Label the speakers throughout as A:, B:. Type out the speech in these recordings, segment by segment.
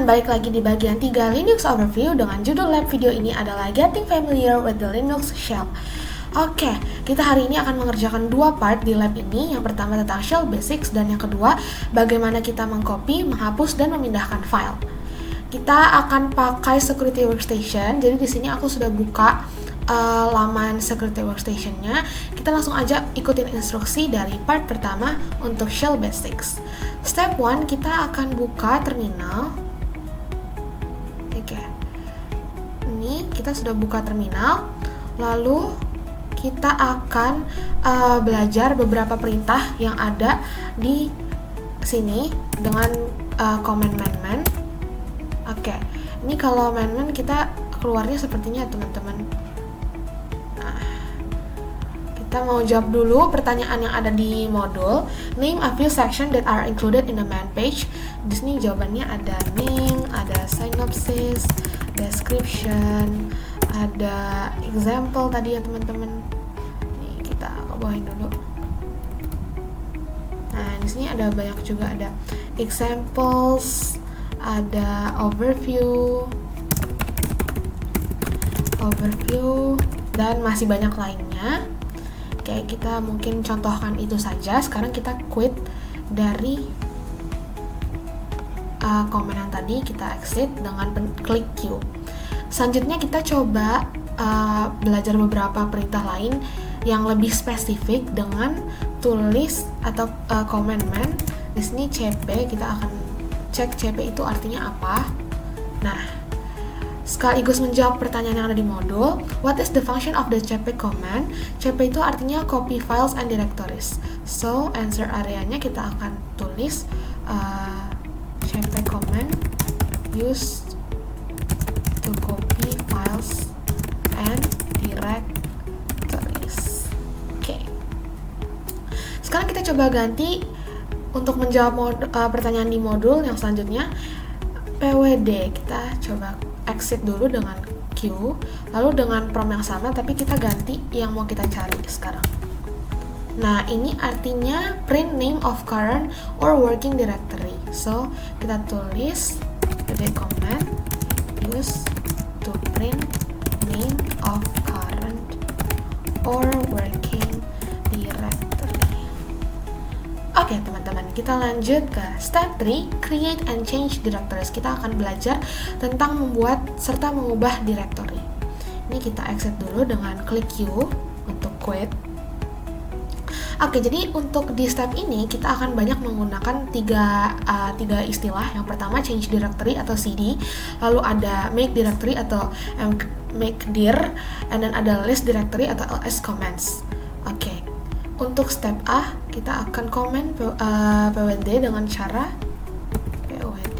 A: teman-teman, balik lagi di bagian 3 Linux Overview dengan judul lab video ini adalah Getting Familiar with the Linux Shell. Oke, kita hari ini akan mengerjakan dua part di lab ini. Yang pertama tentang Shell Basics dan yang kedua bagaimana kita mengcopy, menghapus dan memindahkan file. Kita akan pakai Security Workstation. Jadi di sini aku sudah buka laman Security Workstation-nya. Kita langsung aja ikutin instruksi dari part pertama untuk Shell Basics. Step 1, kita akan buka terminal. Oke. Ini kita sudah buka terminal. Lalu kita akan belajar beberapa perintah yang ada di sini dengan command man. Oke. Ini kalau man kita keluarnya sepertinya teman-teman. Kita mau jawab dulu pertanyaan yang ada di modul. Name a few sections that are included in the main page. Di sini jawabannya ada name, ada synopsis, description, ada example tadi ya teman-teman. Nih kita bawain dulu. Nah di sini ada banyak juga, ada examples, ada overview, dan masih banyak lainnya. Oke, kita mungkin contohkan itu saja. Sekarang kita quit dari komen yang tadi, kita exit dengan klik Q. Selanjutnya kita coba belajar beberapa perintah lain yang lebih spesifik dengan tulis atau command man. Di sini CP, kita akan cek CP itu artinya apa. Nah, sekaligus menjawab pertanyaan yang ada di modul. What is the function of the CP command? CP itu artinya copy files and directories. So, answer areanya kita akan tulis CP command used to copy files and directories. Oke. Sekarang kita coba ganti untuk menjawab pertanyaan di modul yang selanjutnya. PWD, kita coba exit dulu dengan Q, lalu dengan prompt yang sama tapi kita ganti yang mau kita cari sekarang. Nah ini artinya print name of current or working directory. So kita tulis pwd command use to print name of current or working directory. Oke teman-teman, kita lanjut ke step 3, create and change directories. Kita akan belajar tentang membuat serta mengubah directory. Ini kita exit dulu dengan klik Q untuk quit. Oke, jadi untuk di step ini kita akan banyak menggunakan tiga istilah. Yang pertama change directory atau CD, lalu ada make directory atau make dir, and then ada list directory atau ls commands. Oke. Untuk step A, kita akan komen pwd dengan cara pwd.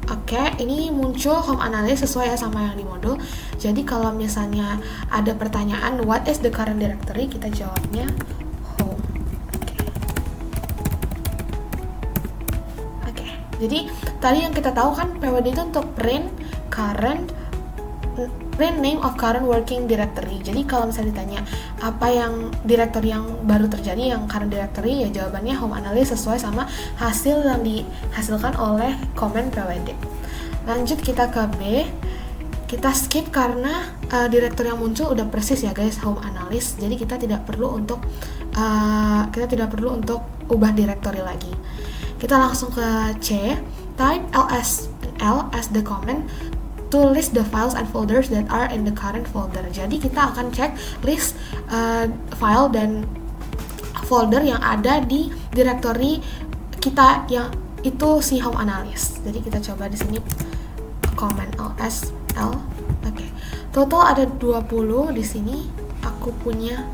A: Oke, ini muncul home analysis sesuai ya sama yang di modul. Jadi kalau misalnya ada pertanyaan what is the current directory, kita jawabnya home. Oke. Jadi tadi yang kita tahu kan pwd itu untuk print name of current working directory. Jadi kalau misalnya ditanya apa yang directory yang baru terjadi, yang current directory, ya jawabannya home analysis sesuai sama hasil yang dihasilkan oleh komen pwd. Lanjut kita ke B. Kita skip karena directory yang muncul udah persis ya guys, home analysis. Jadi kita tidak perlu untuk ubah directory lagi. Kita langsung ke C. Type ls as the command to list the files and folders that are in the current folder. Jadi kita akan cek list file dan folder yang ada di directory kita yang itu si home analysis. Jadi kita coba di sini command lsl. Oke. Total ada 20 di sini. Aku punya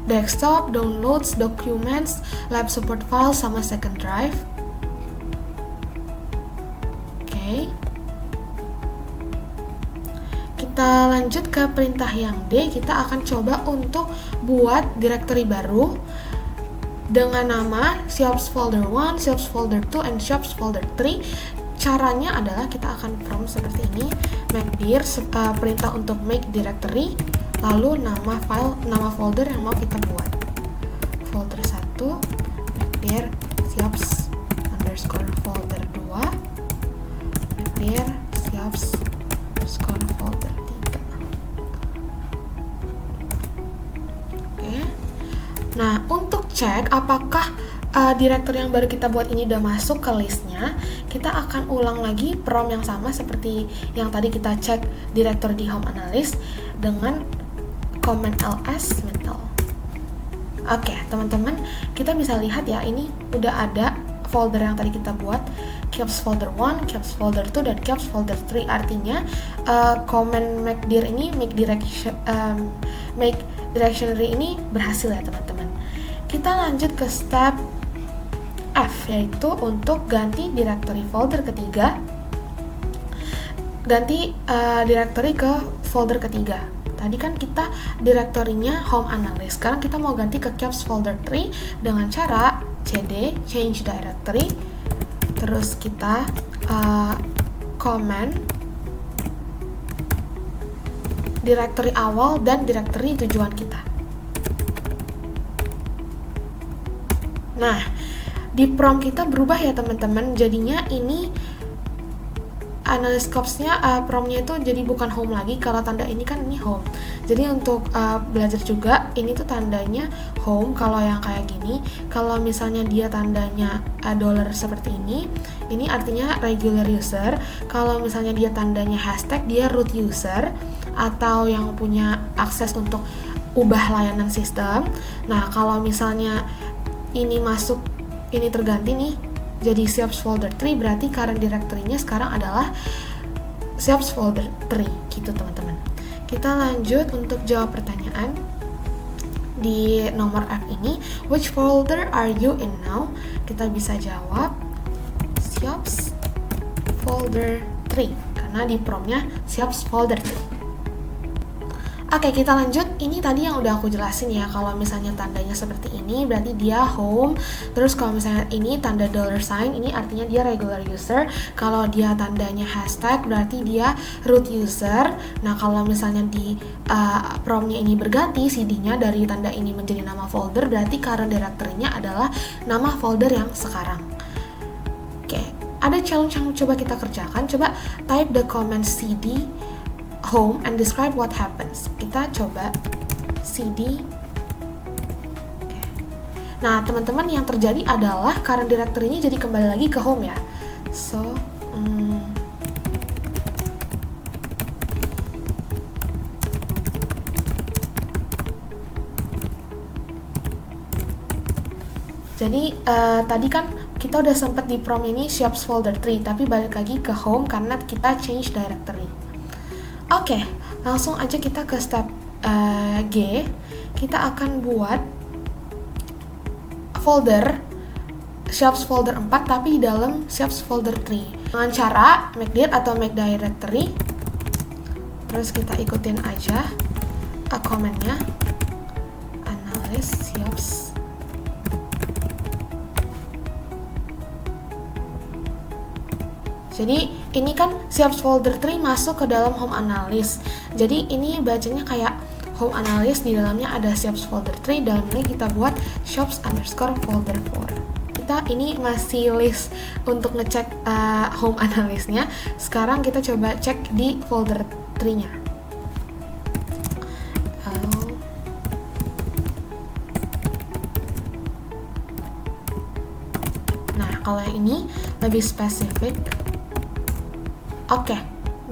A: desktop, downloads, documents, lab support files sama second drive. Kita lanjut ke perintah yang D. Kita akan coba untuk buat directory baru dengan nama shops folder 1, shops folder 2, and shops folder 3. Caranya adalah kita akan prompt seperti ini, make dir, perintah untuk make directory, lalu nama folder yang mau kita buat. Folder 1, make dir, siops underscore folder 2 clear siops underscore folder 3. Oke. Nah, untuk cek apakah directory yang baru kita buat ini udah masuk ke listnya, kita akan ulang lagi prompt yang sama seperti yang tadi kita cek directory di home analyst dengan command ls -l. Oke, teman-teman, kita bisa lihat ya, ini udah ada folder yang tadi kita buat, keops folder 1, keops folder 2, dan keops folder 3. Artinya command make dir ini, make directory ini berhasil ya teman-teman. Kita lanjut ke step F, yaitu untuk ganti directory folder ketiga, ganti directory ke folder ketiga. Tadi kan kita direktorinya home analyst, sekarang kita mau ganti ke keops folder 3 dengan cara cd change directory, terus kita comment directory awal dan directory tujuan kita. Nah, di prompt kita berubah ya teman-teman, jadinya ini analyst scopes-nya prompt-nya itu jadi bukan home lagi. Kalau tanda ini kan ini home, jadi untuk belajar juga ini tuh tandanya home kalau yang kayak gini. Kalau misalnya dia tandanya dollar seperti ini artinya regular user. Kalau misalnya dia tandanya hashtag, dia root user atau yang punya akses untuk ubah layanan sistem. Nah, kalau misalnya ini masuk, ini terganti nih jadi siops folder 3, berarti current directory-nya sekarang adalah siops folder 3 gitu teman-teman. Kita lanjut untuk jawab pertanyaan di nomor F ini, which folder are you in now? Kita bisa jawab siops folder 3 karena di prompt-nya siops folder 3. Oke, kita lanjut. Ini tadi yang udah aku jelasin ya, kalau misalnya tandanya seperti ini berarti dia home. Terus kalau misalnya ini tanda dollar sign, ini artinya dia regular user. Kalau dia tandanya hashtag berarti dia root user. Nah, kalau misalnya di prompt-nya ini berganti cd-nya dari tanda ini menjadi nama folder, berarti current directory-nya adalah nama folder yang sekarang. Oke, ada challenge yang coba kita kerjakan. Coba type the command cd home and describe what happens. Kita coba cd. Okay. Nah, teman-teman, yang terjadi adalah current directory-nya jadi kembali lagi ke home ya. So, jadi tadi kan kita udah sempat di prompt ini siops folder 3, tapi balik lagi ke home karena kita change directory. Oke, langsung aja kita ke step G. Kita akan buat folder siops folder 4 tapi di dalam siops folder 3 dengan cara make dir atau make directory. Terus kita ikutin aja command-nya analyst siops. Jadi ini kan siops folder 3 masuk ke dalam home analyst. Jadi ini bacanya kayak home analyst, di dalamnya ada siops folder 3, dalamnya kita buat siops underscore folder 4. Kita ini masih list untuk ngecek home analyst-nya. Sekarang kita coba cek di folder 3-nya. Nah, kalau yang ini lebih spesifik. Oke,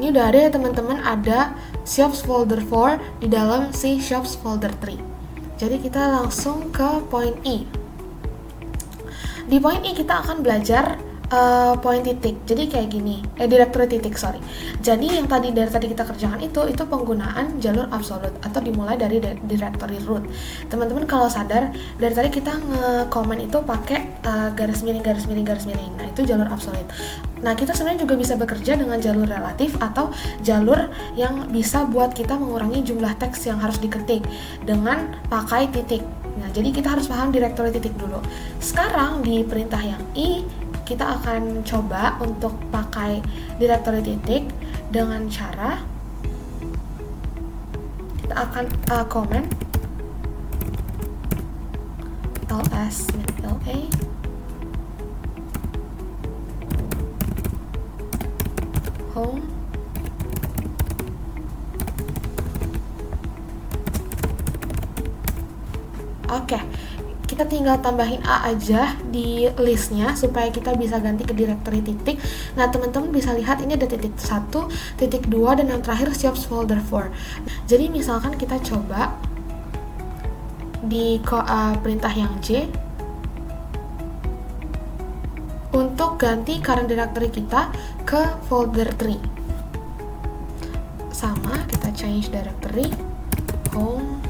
A: ini udah ada ya teman-teman, ada siops folder 4 di dalam si siops folder 3. Jadi kita langsung ke point E. Di point E kita akan belajar point titik. Jadi kayak gini, directory titik, sorry. Jadi yang dari tadi kita kerjakan itu penggunaan jalur absolute atau dimulai dari directory root. Teman-teman kalau sadar, dari tadi kita nge-comment itu pakai garis miring. Nah, itu jalur absolute. Nah, kita sebenarnya juga bisa bekerja dengan jalur relatif atau jalur yang bisa buat kita mengurangi jumlah teks yang harus diketik dengan pakai titik. Nah, jadi kita harus paham directory titik dulu. Sekarang di perintah yang I, kita akan coba untuk pakai directory titik dengan cara kita akan comment ls -a home. Oke, kita tinggal tambahin A aja di listnya supaya kita bisa ganti ke directory titik. Nah, teman-teman bisa lihat ini ada titik 1, titik 2, dan yang terakhir Siops folder 4. Jadi misalkan kita coba di perintah yang J untuk ganti current directory kita ke folder 3. Sama, kita change directory, home,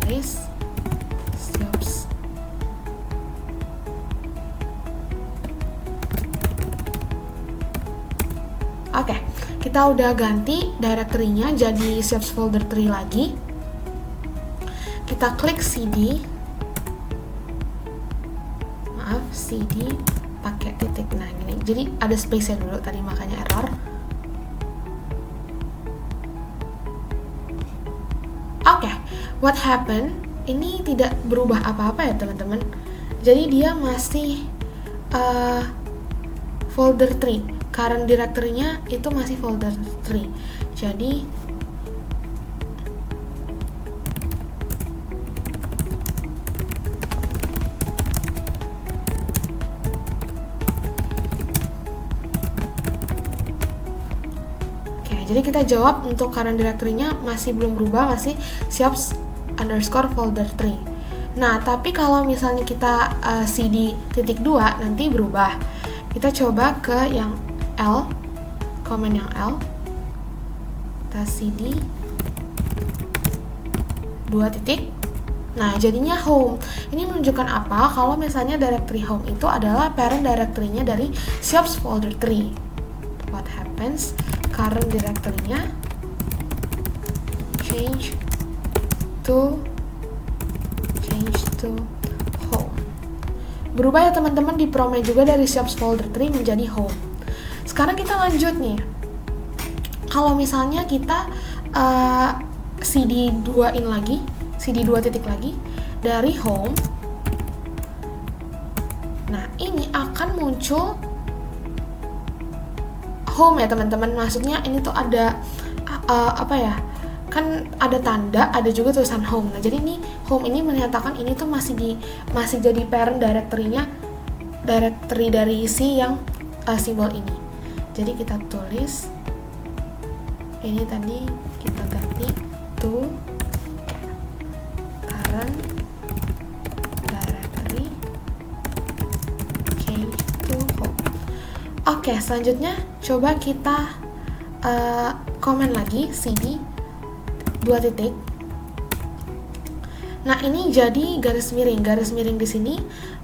A: analyst, Siops. Oke, kita udah ganti directory-nya jadi Siops folder 3 lagi. Kita klik CD. Maaf, CD pakai titik. Nah, ini. Jadi ada space-nya dulu tadi, makanya error. Oke, what happened? Ini tidak berubah apa-apa ya, teman-teman. Jadi dia masih folder 3. Current directory-nya itu masih folder 3. Jadi jadi kita jawab untuk current directory-nya masih belum berubah, masih Siops underscore folder 3. Nah, tapi kalau misalnya kita cd titik 2 nanti berubah. Kita coba ke yang L, komen yang L. Kita cd 2 titik. Nah, jadinya home. Ini menunjukkan apa? Kalau misalnya directory home itu adalah parent directory-nya dari Siops folder 3. What happens? Current directory-nya change to home. Berubah ya teman-teman, di promnya juga dari Siops folder 3 menjadi home. Sekarang kita lanjut nih. Kalau misalnya kita cd 2 in lagi, cd 2 titik lagi dari home. Nah, ini akan muncul home ya teman-teman. Maksudnya ini tuh ada apa ya, kan ada tanda, ada juga tulisan home. Nah, jadi ini home ini menyatakan ini tuh masih jadi parent directory-nya, directory dari si yang simbol ini. Jadi kita tulis ini tadi, kita ganti to current directory change to home. Oke, selanjutnya coba kita komen lagi cd 2 titik. Nah, ini jadi garis miring. Garis miring di sini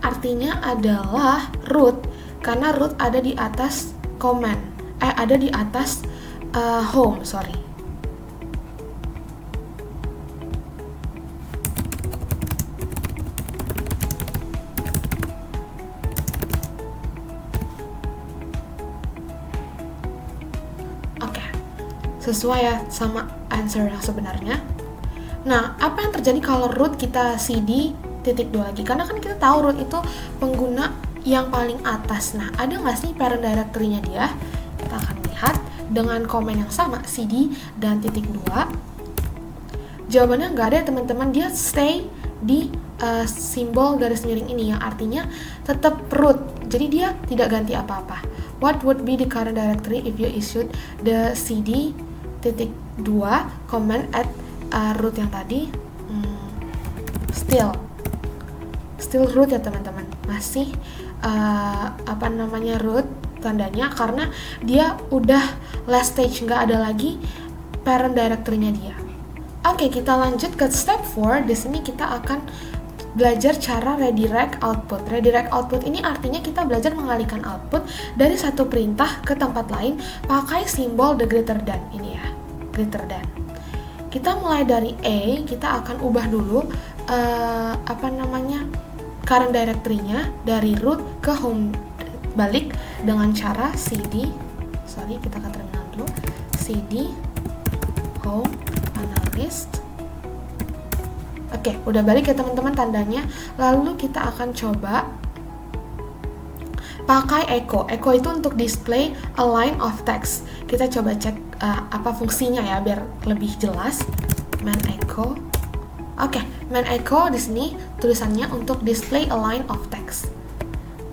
A: artinya adalah root, karena root ada di atas command. Ada di atas home, sorry. Sesuai ya sama answer yang sebenarnya. Nah, apa yang terjadi kalau root kita cd titik 2 lagi? Karena kan kita tahu root itu pengguna yang paling atas. Nah, ada nggak sih parent directory-nya dia? Kita akan lihat dengan komen yang sama, cd dan titik 2. Jawabannya nggak ada ya teman-teman, dia stay di simbol garis miring ini, yang artinya tetap root. Jadi dia tidak ganti apa-apa. What would be the current directory if you issued the cd titik 2 comment at root yang tadi? Still root ya teman-teman, masih root tandanya, karena dia udah last stage, nggak ada lagi parent directory-nya dia. Oke, kita lanjut ke step 4. Di sini kita akan belajar cara redirect output. Redirect output ini artinya kita belajar mengalihkan output dari satu perintah ke tempat lain pakai simbol the greater than ini ya, greater than. Kita mulai dari A, kita akan ubah dulu current directory-nya dari root ke home, balik dengan cara cd, kita ke terminal dulu, cd home analyst. Oke, udah balik ya teman-teman tandanya. Lalu kita akan coba pakai echo. Echo itu untuk display a line of text. Kita coba cek apa fungsinya ya biar lebih jelas. Main echo. Oke, main echo di sini tulisannya untuk display a line of text.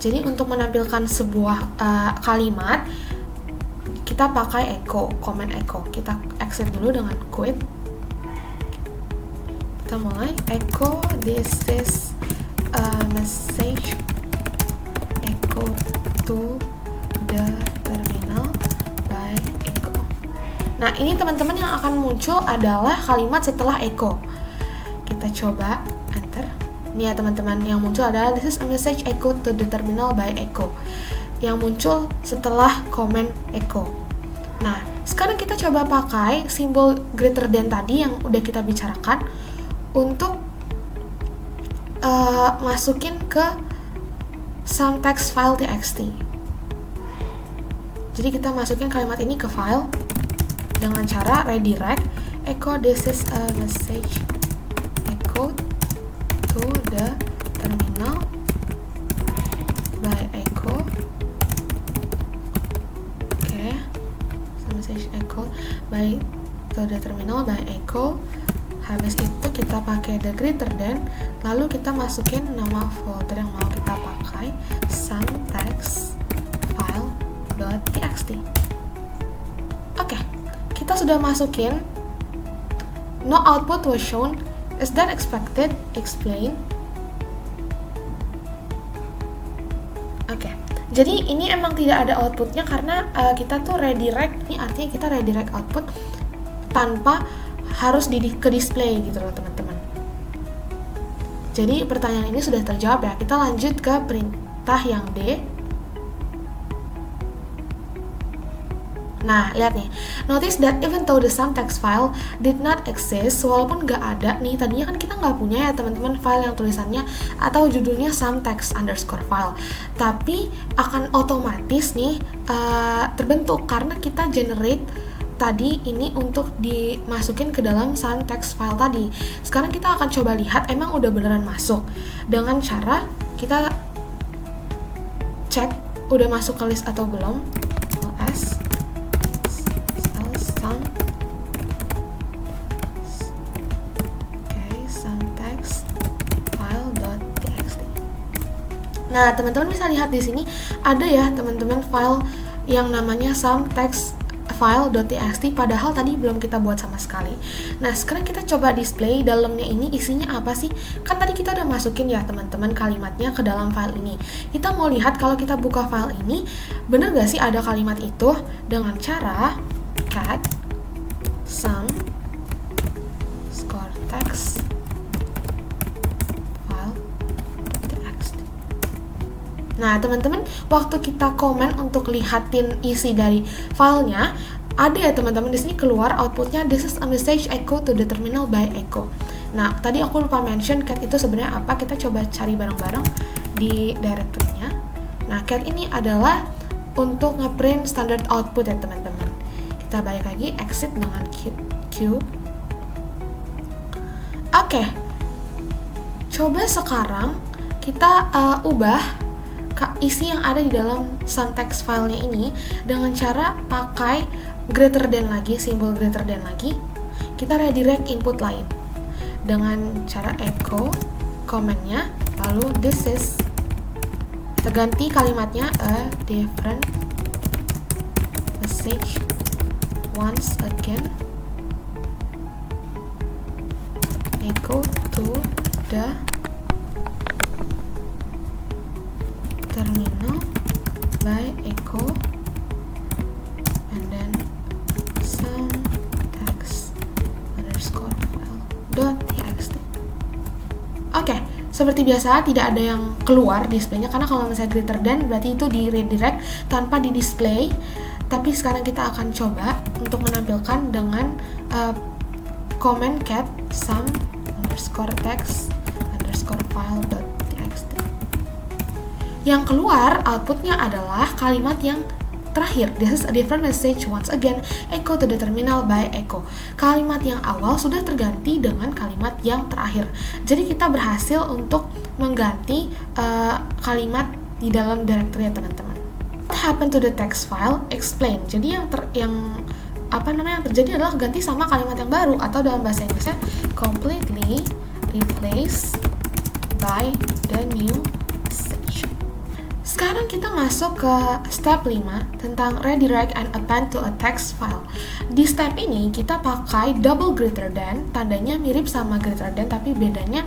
A: Jadi untuk menampilkan sebuah kalimat kita pakai echo, comment echo. Kita exit dulu dengan quit. Kita mulai echo this is a message echo to the terminal by echo. Nah, ini teman-teman yang akan muncul adalah kalimat setelah echo. Kita coba enter. Ini ya teman-teman, yang muncul adalah this is a message echo to the terminal by echo. Yang muncul setelah comment echo. Nah, sekarang kita coba pakai simbol greater than tadi yang udah kita bicarakan untuk masukin ke some text file txt. Jadi kita masukin kalimat ini ke file dengan cara redirect echo this is a message echo to the terminal by echo. Oke, message echo by to the terminal by echo. Habis itu kita pakai the greater than, lalu kita masukin nama folder yang mau kita pakai, some text file.txt. Oke, kita sudah masukin no output was shown. Is that expected? Explain. Oke, jadi ini emang tidak ada outputnya karena kita tuh redirect. Ini artinya kita redirect output tanpa harus ke display gitu loh teman-teman. Jadi pertanyaan ini sudah terjawab ya. Kita lanjut ke perintah yang D. Nah, lihat nih. Notice that even though the some text file did not exist, walaupun nggak ada nih, tadinya kan kita nggak punya ya teman-teman file yang tulisannya atau judulnya some text underscore file, tapi akan otomatis nih terbentuk karena kita generate tadi ini untuk dimasukin ke dalam some text file tadi. Sekarang kita akan coba lihat emang udah beneran masuk dengan cara kita cek udah masuk ke list atau belum. ls some text file.txt. Nah, teman-teman bisa lihat di sini ada ya teman-teman file yang namanya some text file.txt, padahal tadi belum kita buat sama sekali. Nah, sekarang kita coba display dalamnya ini isinya apa sih? Kan tadi kita udah masukin ya teman-teman kalimatnya ke dalam file ini. Kita mau lihat kalau kita buka file ini, bener gak sih ada kalimat itu dengan cara cat some score text file.txt. Nah, teman-teman, waktu kita komen untuk lihatin isi dari filenya, ada ya teman-teman di sini keluar outputnya this is a message echo to the terminal by echo. Nah, tadi aku lupa mention cat itu sebenarnya apa. Kita coba cari bareng-bareng di directory-nya. Nah, cat ini adalah untuk ngeprint standard output ya teman-teman. Kita balik lagi, exit dengan Q. Oke. Coba sekarang kita ubah isi yang ada di dalam some text filenya ini dengan cara pakai greater than lagi, simbol greater than lagi. Kita redirect input lain dengan cara echo comment-nya, lalu this is, kita ganti kalimatnya a different message once again echo to the terminal by echo and then some text underscore file.txt. Oke, seperti biasa tidak ada yang keluar displaynya karena kalau misalnya greater than berarti itu di redirect tanpa di display. Tapi sekarang kita akan coba untuk menampilkan dengan comment cat some underscore text underscore file.txt. Yang keluar outputnya adalah kalimat yang terakhir, this is a different message once again echo to the terminal by echo. Kalimat yang awal sudah terganti dengan kalimat yang terakhir. Jadi kita berhasil untuk mengganti kalimat di dalam directory ya teman-teman. What happened to the text file? Explain. Jadi yang terjadi adalah ganti sama kalimat yang baru, atau dalam bahasa Inggrisnya completely replaced by the new message. Sekarang kita masuk ke step 5 tentang redirect and append to a text file. Di step ini kita pakai double greater than, tandanya mirip sama greater than tapi bedanya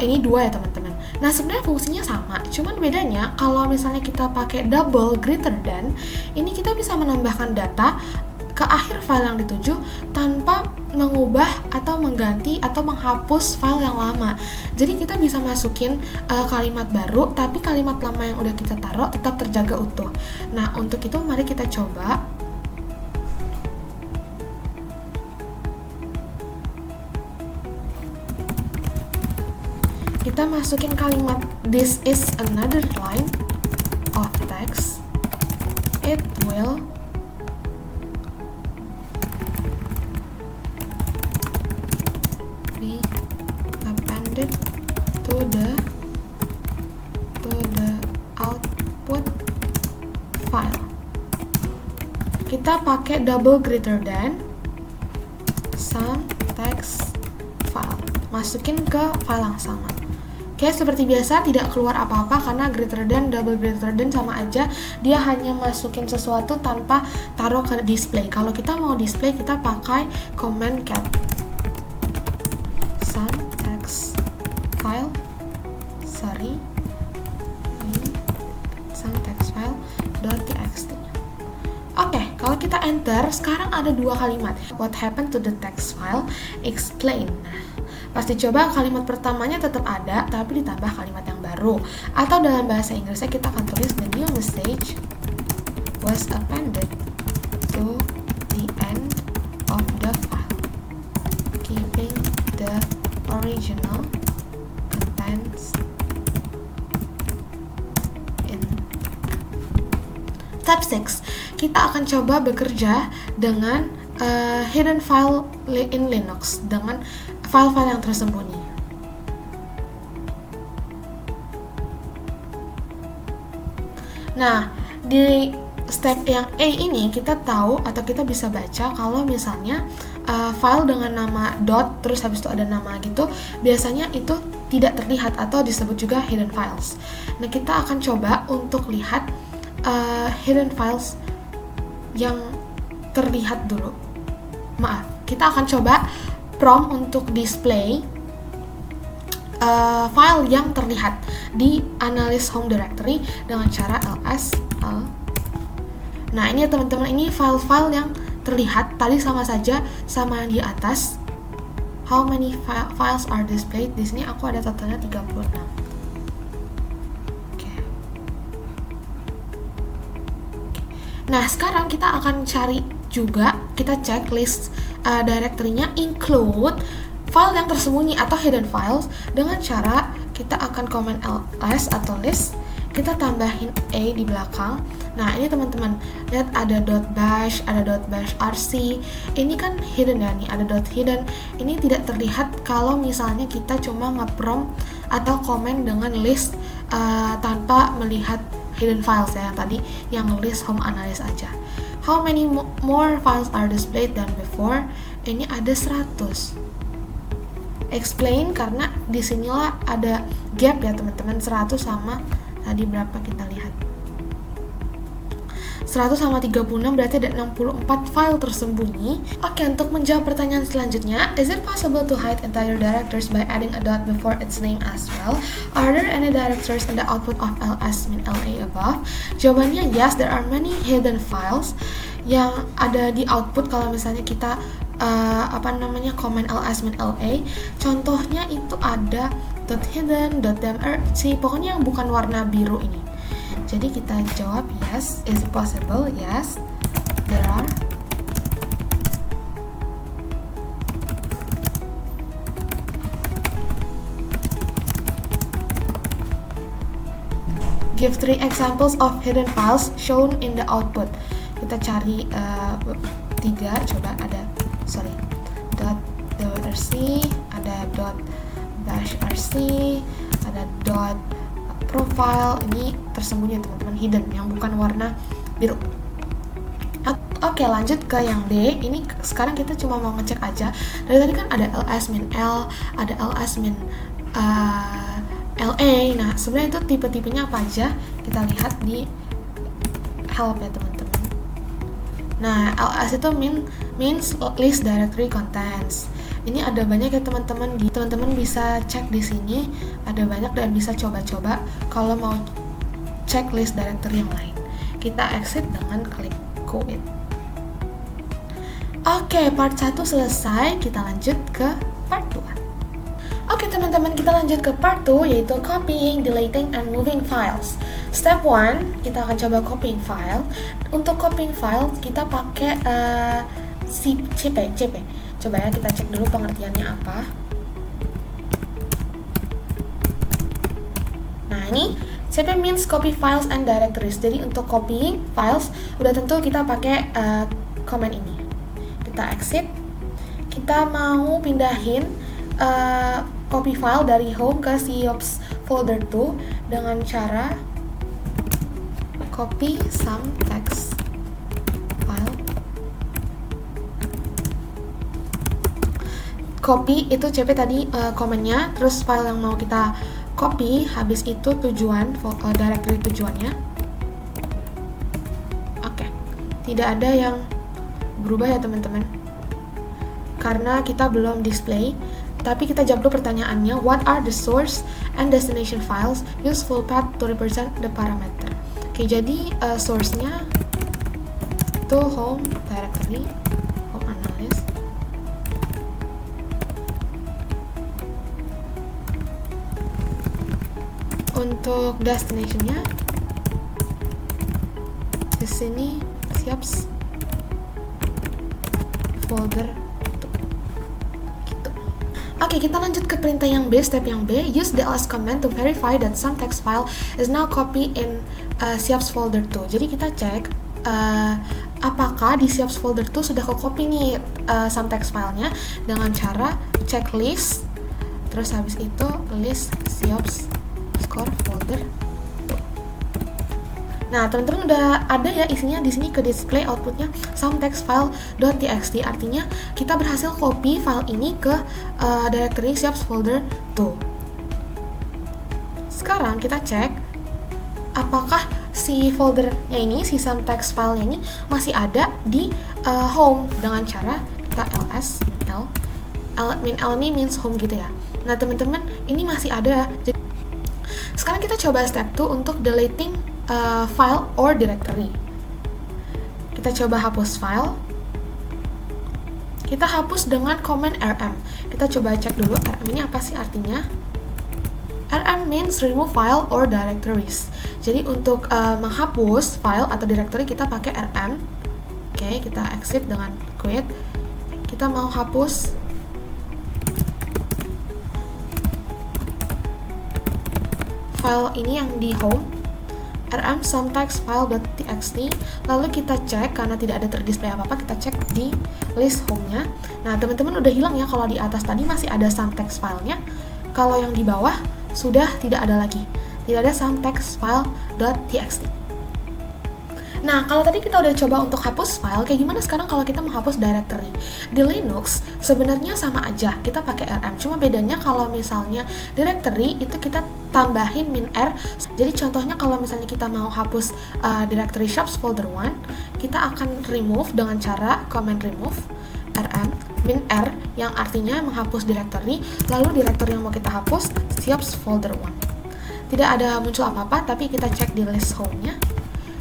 A: ini 2 ya teman-teman. Nah sebenarnya fungsinya sama, cuman bedanya kalau misalnya kita pakai double greater than, ini kita bisa menambahkan data ke akhir file yang dituju tanpa mengubah atau mengganti atau menghapus file yang lama. Jadi kita bisa masukin kalimat baru, tapi kalimat lama yang udah kita taruh tetap terjaga utuh. Nah untuk itu mari kita coba. Kita masukin kalimat this is another line of text. It will be appended to the output file. Kita pakai double greater than some text file. Masukin ke file yang sama. Oke, seperti biasa tidak keluar apa-apa karena greater than, double greater than sama aja. Dia hanya masukin sesuatu tanpa taruh ke display. Kalau kita mau display, kita pakai command cat some text file. Some text file .txt. Oke, kalau kita enter, sekarang ada 2 kalimat. What happened to the text file? Explain. Pasti coba kalimat pertamanya tetap ada, tapi ditambah kalimat yang baru. Atau dalam bahasa Inggrisnya kita akan tulis the new message was appended to the end of the file, keeping the original contents in. Step 6, kita akan coba bekerja dengan hidden file in Linux, dengan file-file yang tersembunyi. Nah, di step yang A ini kita tahu atau kita bisa baca kalau misalnya file dengan nama dot terus habis itu ada nama gitu, biasanya itu tidak terlihat atau disebut juga hidden files. Nah, kita akan coba untuk lihat hidden files yang terlihat dulu. Maaf, kita akan coba prompt untuk display file yang terlihat di analyst home directory dengan cara ls. Nah ini teman-teman, ini file-file yang terlihat tadi sama saja sama yang di atas. How many files are displayed? Di sini aku ada totalnya 36. Nah sekarang kita akan cari juga, kita cek list directory-nya include file yang tersembunyi atau hidden files dengan cara kita akan command ls atau list, kita tambahin a di belakang. Nah ini teman-teman lihat ada .bash, ada .bash rc, ini kan hidden ya, nih ada .hidden. Ini tidak terlihat kalau misalnya kita cuma nge-prompt atau comment dengan list tanpa melihat hidden files ya, yang tadi yang list home analyst aja. How many more files are displayed than before? Ini ada 100. Explain, karena disinilah ada gap ya teman-teman, 100 sama tadi berapa kita lihat, 100 sama 36 berarti ada 64 file tersembunyi. Oke, untuk menjawab pertanyaan selanjutnya, is it possible to hide entire directories by adding a dot before its name as well? Are there any directories in the output of ls-la above? Jawabannya yes, there are many hidden files yang ada di output kalau misalnya kita command ls-la. Contohnya itu ada .hidden, .mrc, pokoknya yang bukan warna biru ini. Jadi kita jawab yes, is it possible? Yes, there are. Give 3 examples of hidden files shown in the output. Kita cari 3, coba ada, .rc, ada .bash rc, ada profile ini tersembunyi teman-teman, hidden, yang bukan warna biru. Oke, lanjut ke yang D. Ini sekarang kita cuma mau ngecek aja. Dari tadi kan ada ls min l, ada ls min LA. Nah, sebenarnya itu tipe-tipenya apa aja? Kita lihat di help ya teman-teman. Nah, ls itu means list directory contents. Ini ada banyak ya teman-teman. Teman-teman bisa cek di sini, ada banyak dan bisa coba-coba kalau mau cek list directory yang lain. Kita exit dengan klik quit. Oke, part 1 selesai. Kita lanjut ke part 2. Oke teman-teman, kita lanjut ke part 2, yaitu copying, deleting, and moving files. Step 1, kita akan coba copying file. Untuk copying file, kita pakai CP. Coba ya, kita cek dulu pengertiannya apa. Nah, ini CP means copy files and directories. Jadi untuk copying files, udah tentu kita pakai command ini. Kita exit. Kita mau pindahin copy file dari home ke siops folder 2 dengan cara copy some text file. Copy itu CP tadi komennya, terus file yang mau kita copy, habis itu tujuan directory tujuannya. Oke, tidak ada yang berubah ya teman-teman, karena kita belum display. Tapi kita jawab dulu pertanyaannya, what are the source and destination files useful path to represent the parameter. Oke, jadi source-nya itu home directory, home analyst. Untuk destination-nya di sini siops folder. Oke, kita lanjut ke perintah yang B, step yang B. Use the ls command to verify that some text file is now copied in siops folder 2. Jadi kita cek apakah di siops folder 2 sudah ke-copy nih some text filenya dengan cara checklist, terus habis itu list siops score folder 2. Nah, teman-teman udah ada ya isinya di sini ke display outputnya some text file.txt. Artinya kita berhasil copy file ini ke directory siops folder 2. Sekarang kita cek apakah si foldernya ini, si some text filenya ini masih ada di home dengan cara kita ls min l ini means home gitu ya. Nah, teman-teman ini masih ada. Jadi, sekarang kita coba step 2 untuk deleting file or directory. Kita coba hapus file. Kita hapus dengan command rm. Kita coba cek dulu rm ini apa sih artinya. Rm means remove file or directories. Jadi untuk menghapus file atau directory kita pakai rm. Oke, kita exit dengan quit. Kita mau hapus file ini yang di home, rm some text file.txt. Lalu kita cek, karena tidak ada terdisplay apa-apa, kita cek di list home-nya. Nah, teman-teman udah hilang ya kalau di atas tadi masih ada some text file-nya. Kalau yang di bawah sudah tidak ada lagi, tidak ada some text file.txt. Nah, kalau tadi kita udah coba untuk hapus file, kayak gimana sekarang kalau kita menghapus directory? Di Linux sebenarnya sama aja, kita pakai rm. Cuma bedanya kalau misalnya directory itu kita tambahin min r. Jadi contohnya kalau misalnya kita mau hapus directory siops folder 1, kita akan remove dengan cara command remove rm min r, yang artinya menghapus directory, lalu directory yang mau kita hapus siops folder 1. Tidak ada muncul apa-apa, tapi kita cek di list home-nya.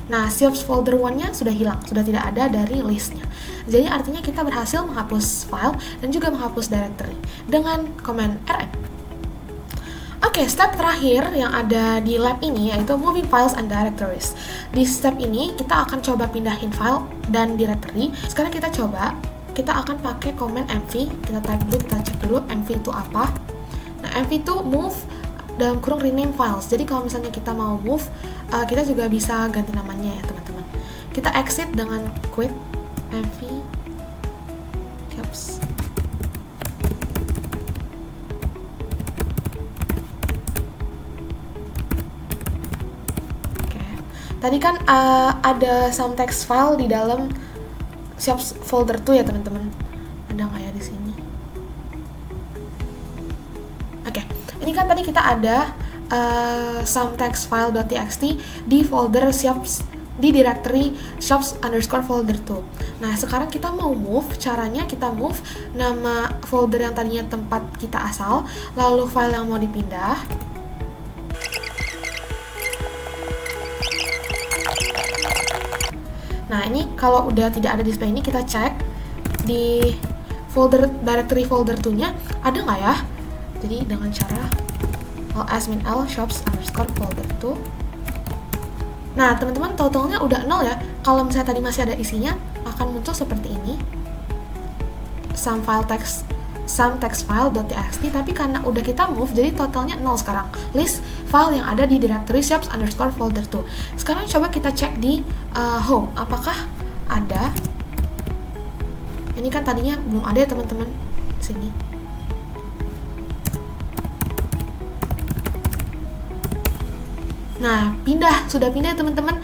A: Nah, siops folder 1-nya sudah hilang, sudah tidak ada dari listnya. Jadi artinya kita berhasil menghapus file dan juga menghapus directory dengan command rm. Oke, step terakhir yang ada di lab ini yaitu moving files and directories. Di step ini kita akan coba pindahin file dan directory. Sekarang kita coba, kita akan pakai command mv. Kita type dulu, kita cek dulu mv itu apa. Nah, mv itu move dalam kurung rename files. Jadi kalau misalnya kita mau move, kita juga bisa ganti namanya ya teman-teman. Kita exit dengan quit mv caps. Tadi kan ada some text file di dalam SIOPS folder tuh ya teman-teman. Ada nggak ya di sini? Oke, ini kan tadi kita ada some text file.txt di folder SIOPS, di directory SIOPS_folder tuh. Nah, sekarang kita mau move, caranya kita move nama folder yang tadinya tempat kita asal, lalu file yang mau dipindah. Nah, ini kalau udah tidak ada display ini, kita cek di folder directory folder 2-nya ada nggak ya? Jadi dengan cara ls-l SIOPS_folder 2. Nah, teman-teman, totalnya udah 0 ya. Kalau misalnya tadi masih ada isinya, akan muncul seperti ini. Some text file.txt, tapi karena udah kita move, jadi totalnya 0 sekarang. List file yang ada di directory SIOPS_folder 2. Sekarang coba kita cek di home, apakah ada. Ini kan tadinya belum ada ya teman-teman, sini. Nah, sudah pindah ya teman-teman,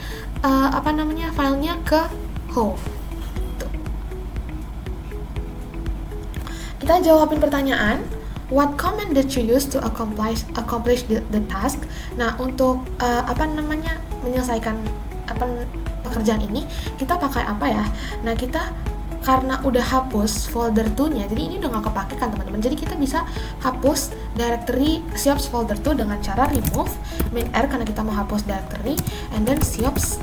A: filenya ke home. Tuh. Kita jawabin pertanyaan, what command did you use to accomplish the task? Nah, untuk menyelesaikan pekerjaan ini, kita pakai apa ya? Nah, kita karena udah hapus folder 2-nya, jadi ini udah nggak kepake kan teman-teman. Jadi kita bisa hapus directory SIOPS folder 2 dengan cara remove -r karena kita mau hapus directory, and then SIOPS_folder.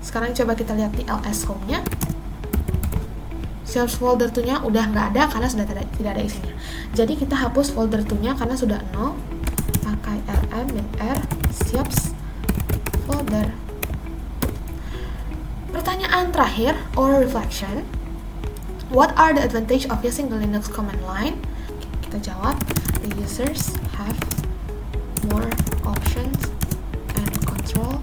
A: Sekarang coba kita lihat di ls home-nya. SIOPS folder 2-nya udah nggak ada karena sudah tidak ada isinya. Jadi kita hapus folder 2-nya karena sudah 0. Pakai rm -r SIOPS folder. Pertanyaan terakhir, or reflection. What are the advantage of using the Linux command line? Kita jawab, the users have more options and control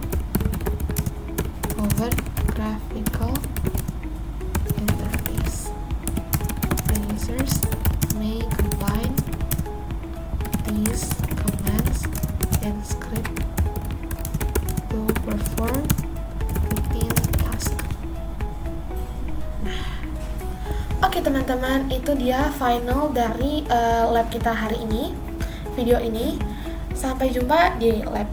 A: over graphical interface. The users may combine these commands in script to perform routine task. Oke teman-teman, itu dia final dari lab kita hari ini, video ini. Sampai jumpa di lab